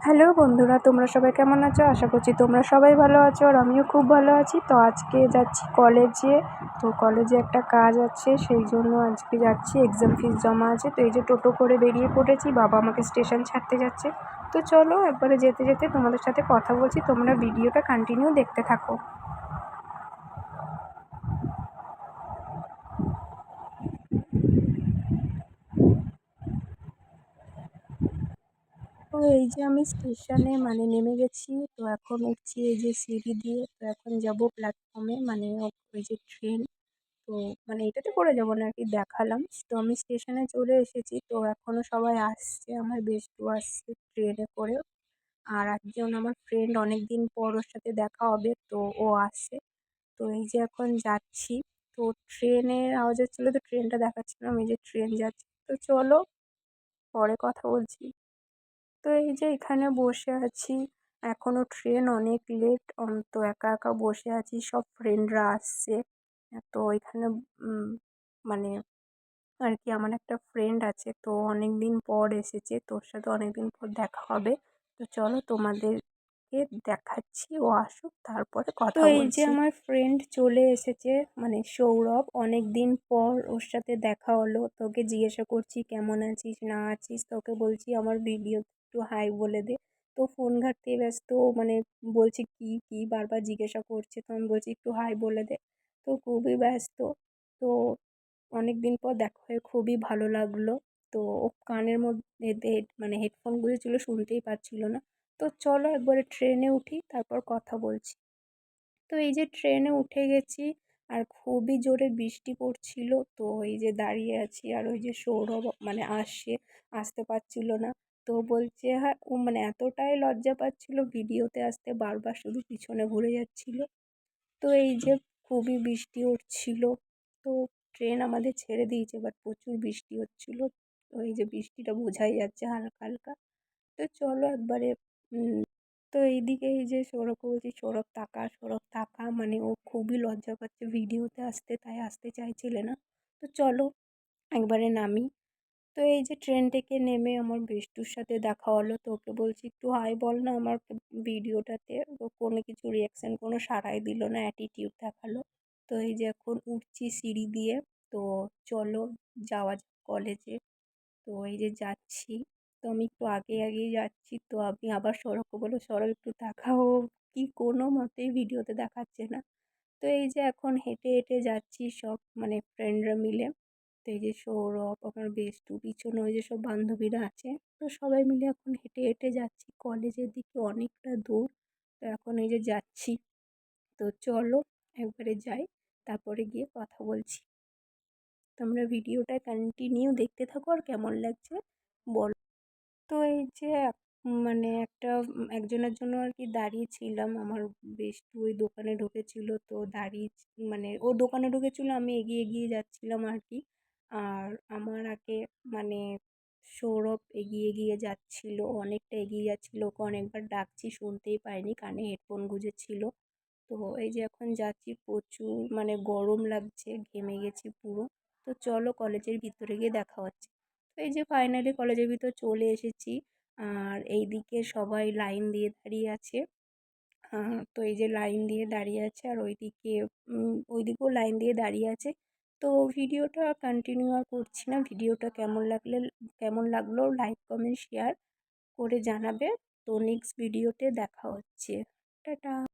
Hello বন্ধুরা, তোমরা সবাই কেমন আছো? আশা করছি তোমরা সবাই ভালো আছো আর আমিও খুব ভালো আছি। তো আজকে যাচ্ছি কলেজে। তো কলেজে একটা কাজ আছে, সেই জন্য আজকে যাচ্ছি। এক্সাম ফিস জমা আছে। তো এই যে টোটো করে বেরিয়ে পড়েছি, বাবা আমাকে স্টেশন ছাড়তে যাচ্ছে। তো চলো একবারে যেতে যেতে তোমাদের সাথে কথা বলছি, তোমরা ভিডিওটা কন্টিনিউ দেখতে থাকো। তো এই যে আমি স্টেশনে নেমে গেছি। তো এখন উঠছি এই যে সিঁড়ি দিয়ে। তো এখন যাব প্ল্যাটফর্মে, ওই যে ট্রেন। তো এটাতে করে যাবো না আর কি, দেখালাম। তো আমি স্টেশনে চলে এসেছি। তো এখনো সবাই আসছে, আমার বেস্টু আসছে ট্রেনে করে। আর একজন আমার ফ্রেন্ড, অনেক দিন পর ওর সাথে দেখা হবে, তো ও আসছে। তো এই যে এখন যাচ্ছি। তো ট্রেনের আওয়াজ হচ্ছিলো, তো ট্রেনটা দেখাচ্ছিলাম, এই যে ট্রেন যাচ্ছে। তো চলো পরে কথা বলছি। তো এই যে এখানে বসে আছি, এখনো ট্রেন অনেক লেট। তো একা একা বসে আছি, সব ফ্রেন্ডরা আসছে। তো এখানে উম, মানে আর কি আমার একটা ফ্রেন্ড আছে, তো অনেক দিন পর এসেছে, তোর সাথে অনেক দিন পর দেখা হবে। তো চলো তোমাদেরকে দেখাচ্ছি, ও আসুক তারপরে কথা বলছি। তো এই যে আমার ফ্রেন্ড চলে এসেছে, সৌরভ। অনেক দিন পর ওর সাথে দেখা হলো। তোকে জিজ্ঞাসা করছি কেমন আছিস না আছিস, তোকে বলছি আমার ভিডিও একটু হাই বলে দে। তো ফোন ঘাঁটতে ব্যস্ত, বলছি কি কি বারবার জিজ্ঞাসা করছে। তো আমি বলছি একটু হাই বলে দে। তো খুবই ব্যস্ত। তো অনেক দিন পর দেখা হয়ে খুবই ভালো লাগলো। তো ও কানের মধ্যে হেডফোন গুঁজেছিল, শুনতেই পাচ্ছিল না। তো চলো একবারে ট্রেনে উঠি, তারপর কথা বলছি। তো এই যে ট্রেনে উঠে গেছি, আর খুবই জোরে বৃষ্টি পড়ছিল। তো এই যে দাঁড়িয়ে আছি, আর ওই যে সৌরভ আসতে পারছিল না। তো বলছে, হ্যাঁ ও এতটাই লজ্জা পাচ্ছিল ভিডিওতে আসতে, বারবার শুধু পিছনে ঘুরে যাচ্ছিল। তো এই যে খুবই বৃষ্টি হচ্ছিল। তো ট্রেন আমাদের ছেড়ে দিয়েছে, বাট প্রচুর বৃষ্টি হচ্ছিল। তো এই যে বৃষ্টিটা বোঝাই যাচ্ছে হালকা হালকা। তো চলো একবারে তো এইদিকে এই যে সৌরভকে বলছি, সৌরভ তাকা, সৌরভ তাকা, ও খুবই লজ্জা পাচ্ছে ভিডিওতে আসতে, তাই আসতে চাইছিলে না। তো চলো একবারে নামি। তো এই যে ট্রেন থেকে নেমে আমার বেস্টুর সাথে দেখা হলো। তো ওকে বলছি একটু হাই বল না আমার ভিডিওটাতে। তো কোনো কিছু রিয়াকশান, কোনো সাড়াই দিল না, অ্যাটিটিউড দেখালো। তো এই যে এখন উঠছি সিঁড়ি দিয়ে। তো চলো যাওয়া যাক কলেজে। তো এই যে যাচ্ছি। তো আমি একটু আগে আগেই যাচ্ছি। তো আমি আবার সৌরভকে বলবো, সৌরভ একটু তাকাও, কি কোনো মতেই ভিডিওতে দেখাচ্ছে না। তো এই যে এখন হেঁটে হেঁটে যাচ্ছি, সব ফ্রেন্ডরা মিলে। তো এই যে সৌরভ, আমার বেস্টু, পিছনে ওই যে সব বান্ধবীরা আছে। তো সবাই মিলে এখন হেঁটে হেঁটে যাচ্ছি কলেজের দিকে, অনেকটা দূর। তো এখন এই যে যাচ্ছি। তো চলো একবারে যাই, তারপরে গিয়ে কথা বলছি। তোমরা ভিডিওটা কন্টিনিউ দেখতে থাকো, আর কেমন লাগছে বলো। তো এই যে একজনের জন্য আর কি দাঁড়িয়েছিলাম। আমার বেস্টু ওই দোকানে ঢুকেছিল, তো দাঁড়িয়ে ও দোকানে ঢুকেছিল, আমি এগিয়ে এগিয়ে যাচ্ছিলাম আর কি। আর আমার আগে মানে সৌরভ এগিয়ে এগিয়ে যাচ্ছিল, অনেকটা এগিয়ে যাচ্ছিল। ওকে অনেকবার ডাকছি, শুনতেই পাইনি, কানে হেডফোন গুঁজেছিল। তো এই যে এখন যাচ্ছি, প্রচুর গরম লাগছে, ঘেমে গেছি পুরো। তো চলো কলেজের ভিতরে গিয়ে দেখা হচ্ছে। তো এই যে ফাইনালি কলেজের ভিতর চলে এসেছি। আর এইদিকে সবাই লাইন দিয়ে দাঁড়িয়ে আছে। তো এই যে লাইন দিয়ে দাঁড়িয়ে আছে, আর ওইদিকেও লাইন দিয়ে দাঁড়িয়ে আছে। তো ভিডিওটা কন্টিনিউ আর করছি না। ভিডিওটা কেমন লাগলো লাইক কমেন্ট শেয়ার করে জানাবে। তো নেক্সট ভিডিওতে দেখা হচ্ছে। টাটা।